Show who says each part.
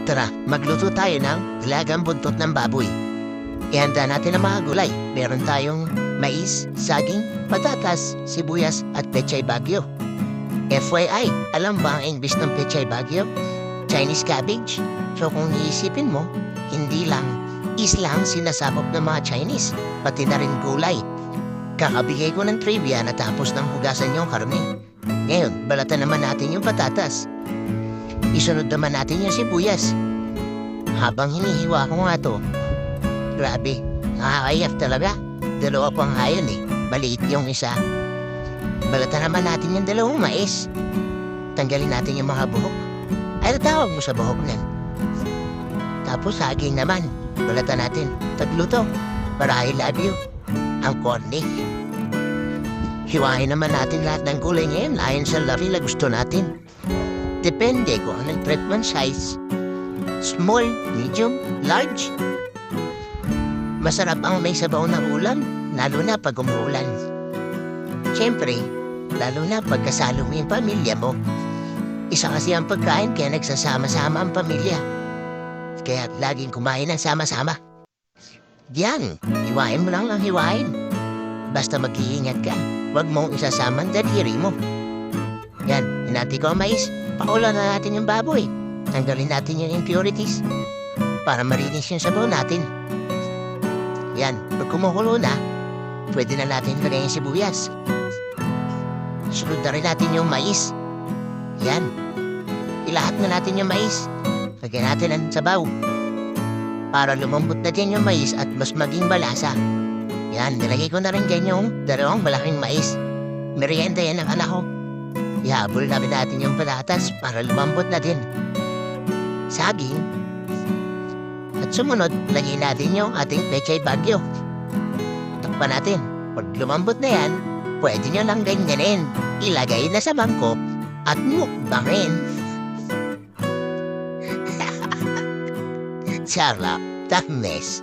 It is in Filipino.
Speaker 1: Tara, magluto tayo ng dalagang buntot ng baboy. Ihanda natin ang mga gulay. Meron tayong mais, saging, patatas, sibuyas at pechay bagyo. FYI, alam ba ang English ng pechay bagyo? Chinese cabbage. So kung iisipin mo, hindi lang isla ang sinasabog ng mga Chinese, pati na rin gulay. Kakabigay ko ng trivia na tapos ng hugasan yung karne. Ngayon, balatan naman natin yung patatas. Isunod naman natin yung sibuyas. Habang hinihiwa ko nga to, grabe, nakakayaf talaga. Dalawa pang hayon eh, maliit yung isa. Balatan naman natin yung dalawang mais. Tanggalin natin yung mga buhok. Ay, tawag mo sa buhok nan. Tapos saging naman, balatan natin. Tatlo to, para I love you. Ang corny. Hiwain naman natin lahat ng gulay ngayon ayon sa laki na gusto natin. Depende kung anong treatment size. Small, medium, large. Masarap ang may sabaw na ulam, lalo na pag umuulan. Siyempre, lalo na pag kasalo mo yung pamilya mo. Isa kasi ang pagkain kaya nagsasama-sama ang pamilya. Kaya laging kumain ng sama-sama. Diyan, hiwain mo lang ang hiwain. Basta mag-iingat ka, huwag mong isasama ang daliri mo. Yan, hinati ko ang mais. Pakulan na natin yung baboy. Tanggalin natin yung impurities para marinis yung sabaw natin. Yan, pag kumukulo na, pwede na natin lagay yung sibuyas. Sunod na rin natin yung mais. Yan, ilahat na natin yung mais. Lagyan natin ang sabaw para lumambot na din yung mais at mas maging malasa. Yan, nilagay ko na rin dyan yung dalawang malaking mais. Merienda yan ng anak ko. Ihabol namin natin yung patatas para lumambot na din. Saging. At sumunod, lagay natin yung ating pechay bagyo. Takpan natin. Pag lumambot na yan, pwede nyo lang ganyanin. Ilagay na sa mangkok at mukbangin. Sarap, tamis.